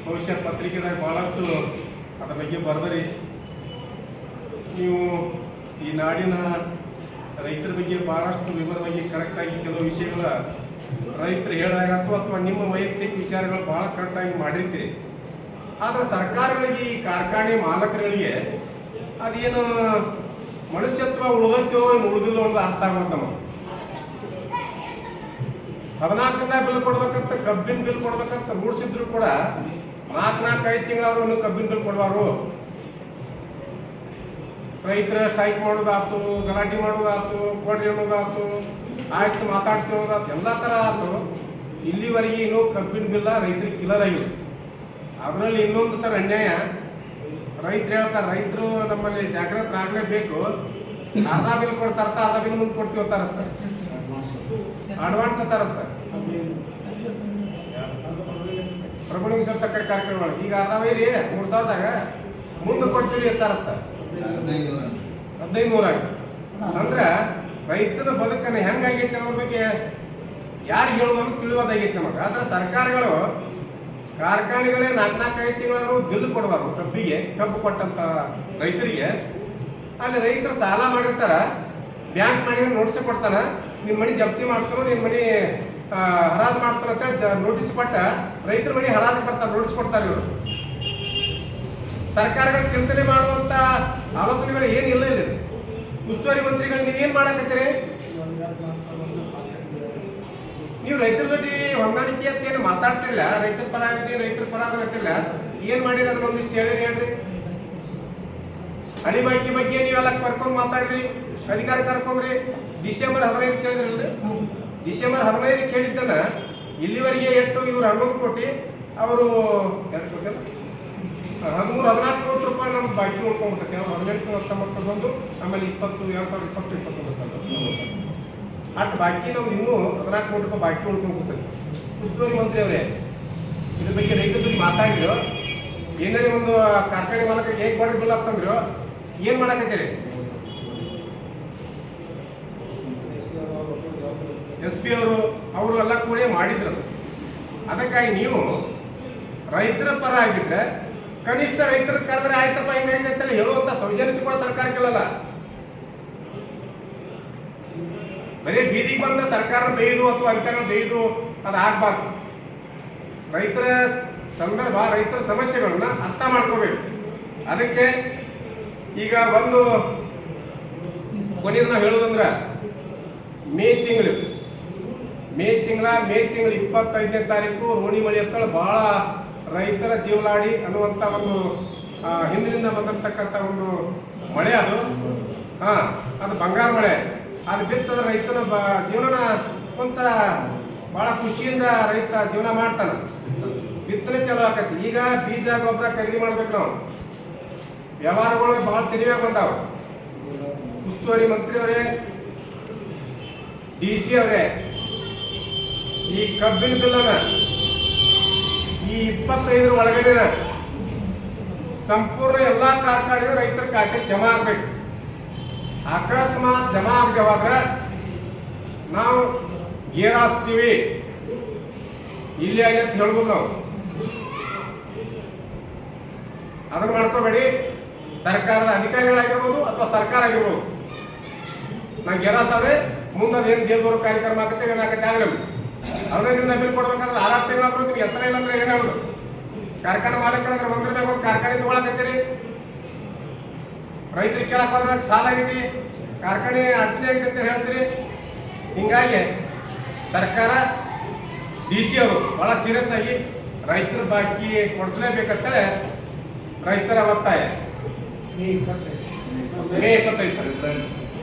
ಬಹುಶಃ ಪತ್ರಿಕೆದಾಗ ಭಾಳಷ್ಟು ಅದ್ರ ಬಗ್ಗೆ ಬರೆದ್ರಿ. ನೀವು ಈ ನಾಡಿನ ರೈತರ ಬಗ್ಗೆ ಭಾಳಷ್ಟು ವಿವರವಾಗಿ ಕರೆಕ್ಟಾಗಿ ಕೆಲವು ವಿಷಯಗಳ ರೈತರು ಹೇಳಿದಾಗತ್ತೋ ಅಥವಾ ನಿಮ್ಮ ವೈಯಕ್ತಿಕ ವಿಚಾರಗಳು ಭಾಳ ಕರೆಕ್ಟಾಗಿ ಮಾಡಿರ್ತೀರಿ. ಆದರೆ ಸರ್ಕಾರಗಳಿಗೆ ಈ ಕಾರ್ಖಾನೆ ಮಾಲಕರುಗಳಿಗೆ ಅದೇನು ಮನುಷ್ಯತ್ವ ಉಳಿದತ್ತೋ ಏನು ಉಳಿದಿಲ್ಲ ಅನ್ನೋದು ಅರ್ಥ ಆಗುತ್ತೆ ನಮಗೆ. 14 ಬಿಲ್ ಕೊಡ್ಬೇಕಂತ ಕಬ್ಬಿನ ಬಿಲ್ ಕೊಡ್ಬೇಕಂತ ರೂಲ್ಸ್ ಇದ್ರು ಕೂಡ 4-5 ತಿಂಗಳವರು ಇನ್ನೂ ಕಬ್ಬಿನ ಬಿಲ್ ಕೊಡುವರು. ರೈತರ ಸ್ಟ್ರೈಕ್ ಮಾಡೋದಾಯ್ತು, ಗಲಾಟೆ ಮಾಡೋದಾಯ್ತು, ಕೊಡ್ರಿ ಅನ್ನೋದಾಯ್ತು, ಆಯ್ತು ಮಾತಾಡ್ತೀವಿ ಅನ್ನೋದಾಯ್ತು, ಎಲ್ಲ ಥರ ಆಯ್ತು. ಇಲ್ಲಿವರೆಗೆ ಇನ್ನೂ ಕಬ್ಬಿನ ಬಿಲ್ಲ ರೈತರಿಗೆ ಕಿಲ್ಲರ್ ಆಗಿದೆ. ಅದರಲ್ಲಿ ಇನ್ನೊಂದು ಸರ್ ಅನ್ಯಾಯ, ರೈತರು ಹೇಳ್ತಾರೆ ರೈತರು ನಮ್ಮಲ್ಲಿ ಜಾಗೃತರಾಗಲೇಬೇಕು, ಅರ್ಧ ಬಿಲ್ ಕೊಡ್ತಾರತ್ತ ಅರ್ಧ ಬಿಲ್ ಮುಂದೆ ಕೊಡ್ತೀವಿ ಅಂತಾರತ್ತ, ಅಡ್ವಾನ್ಸ್ ಅಂತಾರತ್ತ. ಪ್ರಭುಲಿಂಗ ಸಕ್ಕರೆ ಕಾರ್ಯಕ್ರಮಗಳು ಈಗ ಅರ್ಧ ವೈರಿ 3,000ದಾಗ ಮುಂದೆ ಕೊಡ್ತೀವಿ ಅಂತಾರತ್ತ 1500 ಅಂದ್ರೆ ರೈತನ ಬದುಕನ್ನು ಹೆಂಗಾಗೈತೆ ಅನ್ನೋ ಬಗ್ಗೆ ಯಾರು ಹೇಳೋದನ್ನು ತಿಳಿಯೋದಾಗೈತೆ ನಮಗೆ. ಆದ್ರೆ ಸರ್ಕಾರಗಳು ಕಾರ್ಖಾನೆಗಳೇ 4-5 ತಿಂಗಳಾದ್ರು ಬಿಲ್ ಕೊಡಬಾರ್ದು. ಕಬ್ಬು ಕೊಟ್ಟಂತ ರೈತರಿಗೆ ಅಲ್ಲಿ ರೈತರು ಸಾಲ ಮಾಡಿರ್ತಾರ, ಬ್ಯಾಂಕ್ ಮಾಡಿ ನೋಟಿಸ್ ಕೊಡ್ತಾನ, ನಿನ್ನ ಮನೆ ಜಪ್ತಿ ಮಾಡ್ತಾರೋ, ನಿನ್ನ ಮನೆ ಹರಾಜು ಮಾಡ್ತಾರ ಅಂತ ನೋಟಿಸ್ ಕೊಟ್ಟ ರೈತರ ಮನೆ ಹರಾಜು ಬರ್ತಾರೆ, ನೋಟಿಸ್ ಕೊಡ್ತಾರೆ. ಇವರು ಸರ್ಕಾರಗಳು ಚಿಂತನೆ ಮಾಡುವಂತ ಆಲೋಚನೆಗಳು ಏನಿಲ್ಲ. ಇಲ್ಲಿ ಉಸ್ತುವಾರಿ ಮಂತ್ರಿಗಳು ನೀವೇನ್ ಮಾಡಕತ್ತೀರಿ? ನೀವು ರೈತರ ಜೊತೆ ಹೊಂದಾಣಿಕೆ ಅಂತ ಏನು ಮಾತಾಡ್ತಿಲ್ಲ, ರೈತರ ಪರ ಆಗಲಿ ರೈತರ ಪರ ಆಗತ್ತಿಲ್ಲ, ಏನ್ ಮಾಡಿರಿ ಅದನ್ನ ಒಂದಿಷ್ಟು ಹೇಳಿರಿ ಹೇಳ್ರಿ. ಅಡಿಬಾಕಿ ಬಗ್ಗೆ ನೀವೆಲ್ಲ ಕರ್ಕೊಂಡು ಮಾತಾಡಿದ್ರಿ, ಅಧಿಕಾರ ಕರ್ಕೊಂಡ್ರಿ. ಡಿಸೆಂಬರ್ 15 ಕೇಳಿದ್ರಲ್ರಿ, ಡಿಸೆಂಬರ್ 15 ಕೇಳಿದ್ದನ್ನ ಇಲ್ಲಿವರೆಗೆ ಎಷ್ಟು ಇವ್ರು 11 ಕೋಟಿ, ಅವರು 13-14 ಕೋಟಿ ರೂಪಾಯಿ ನಮ್ಮ ಬಾಕಿ ಉಳ್ಕೊಂಡ್ಬಿಟ್ಟೈತೆ. ಅವ್ರು 18-19 ಆಮೇಲೆ 2020-21 ಅಷ್ಟು ಬಾಕಿ ನಮ್ದು ಇನ್ನೂ 14 ಕೋಟಿ ರೂಪಾಯಿ ಬಾಕಿ ಉಳ್ಕೊಂಡ್ಬಿಡ್ತೈತೆ. ಉಸ್ತುವಾರಿ ಮಂತ್ರಿ ಅವರೇ, ಇದ್ರ ಬಗ್ಗೆ ರೈತರ ಬಗ್ಗೆ ಮಾತಾಡಿದ್ರು. ಏನಾರೇ ಒಂದು ಕಾರ್ಖಾನೆ ಮಾಲಕರಿಗೆ ಹೇಗೆ ಬಾಡಿ ಬಿಲ್ ಆಗ್ತಂದ್ರು, ಏನ್ ಮಾಡಕತ್ತೀರಿ? SP ಅವರು ಎಲ್ಲ ಕೂಡ ಮಾಡಿದ್ರು. ಅದಕ್ಕಾಗಿ ನೀವು ರೈತರ ಪರ ಆಗಿದ್ರೆ ಕನಿಷ್ಠ ರೈತರ ಕರೆದ್ರೆ ಆಯ್ತಪ್ಪ ಹಿಂಗಾಗಿತ್ತಲ್ಲ ಹೇಳುವಂತ ಸೌಜನ್ಯತೆ ಕೂಡ ಸರ್ಕಾರಕ್ಕಿಲ್ಲ. ಬರೀ ಬೀದಿಗೆ ಬಂದ ಸರ್ಕಾರ ಬೇಯ್ದು ಅಥವಾ ಅಧಿಕಾರಿಗಳು ಬೇಯ್ದು ಅದು ಆಗ್ಬಾರ್ದು. ರೈತರ ಸಂದರ್ಭ, ರೈತರ ಸಮಸ್ಯೆಗಳನ್ನ ಅರ್ಥ ಮಾಡ್ಕೋಬೇಕು. ಅದಕ್ಕೆ ಈಗ ಒಂದು ಕೊನೆಗೆ ನಾವು ಹೇಳೋದಂದ್ರೆ ಮೇ ತಿಂಗಳು 25ನೇ ತಾರೀಕು ರೋಣಿ ಮಳೆ ಹತ್ತಳ ಬಹಳ ರೈತರ ಜೀವನಾಡಿ ಅನ್ನುವಂಥ ಒಂದು ಹಿಂದಿನಿಂದ ಬಂದಿರತಕ್ಕಂಥ ಒಂದು ಮಳೆ. ಅದು ಬಂಗಾರ ಮಳೆ. ಅದು ಬಿತ್ತದ ರೈತನ ಜೀವನ ಒಂಥರ ಬಹಳ ಖುಷಿಯಿಂದ ರೈತ ಜೀವನ ಮಾಡ್ತಾನೆ. ಬಿತ್ತನೆ ಚಲೋ ಆಕತಿ. ಈಗ ಬೀಜ ಗೊಬ್ಬರ ಖರೀದಿ ಮಾಡ್ಬೇಕು. ನಾವು ವ್ಯವಹಾರಗಳು ಬಹಳ ತೆರಿವಾಗಿ ಬಂದಾವ. ಉಸ್ತುವಾರಿ ಮಂತ್ರಿ ಅವರೇ, DC ಅವರೇ, ಈ ಕಬ್ಬಿನ ಬಿಲ್ಲನ್ನ ಈ 25 ಒಳಗಡೆ ಸಂಪೂರ್ಣ ಎಲ್ಲಾ ಕಾರ್ಖಾನೆಗಳು ರೈತರ ಖಾತೆ ಜಮಾ ಆಗ್ಬೇಕು. ಅಕಸ್ಮಾತ್ ಜಮಾ ಆಗವಾದ್ರೆ ನಾವು ಗೇರಾಸ್ತೀವಿ ಇಲ್ಲಿ ಆಗಿ ಅಂತ ಹೇಳುದು. ನಾವು ಅದನ್ನ ಮಾಡ್ಕೋಬೇಡಿ. ಸರ್ಕಾರದ ಅಧಿಕಾರಿಗಳಾಗಿರ್ಬೋದು ಅಥವಾ ಸರ್ಕಾರ ಆಗಿರ್ಬೋದು, ನಾವು ಗೇರಾಸ್ತಾವ್ರೆ ಮುಂದೆ ಅದೇನು ಜೇಲ್ದವರು ಕಾರ್ಯಕ್ರಮ ಆಗುತ್ತೆ ಏನಾಗತ್ತೆ ಆಗಲಿಲ್ಲ. 15 ಬಿಲ್ ಕೊಡ್ಬೇಕಾದ್ರೆ 6 ತಿಂಗಳಾದ್ರೂ ನಿಮ್ಗೆ ಎತ್ತರ ಇಲ್ಲ ಅಂದ್ರೆ ಏನಾಗೋದು? ಕಾರ್ಖಾನೆ ಮಾಲೀಕರಂದ್ರೆ ಒಂದ್ರದಾಗ ಒಂದು ಕಾರ್ಖಾನೆ ತಗೊಳಕತ್ತೀರಿ, ರೈತರಿಗೆ ಕೇಳಕ್ ಹೋದ್ರೆ ಸಾಲ ಆಗೈತಿ, ಕಾರ್ಖಾನೆ ಅಡಚಣೆ ಆಗಿದೆ ಅಂತ ಹೇಳ್ತೀರಿ. ಹಿಂಗಾಗಿ ಸರ್ಕಾರ DC ಅವರು ಬಹಳ ಸೀರಿಯಸ್ ಆಗಿ ರೈತರ ಬಾಕಿ ಕೊಡಿಸಲೇಬೇಕಂತೇಳಿ ರೈತರ ಒತ್ತಾಯ. ಮೇ 25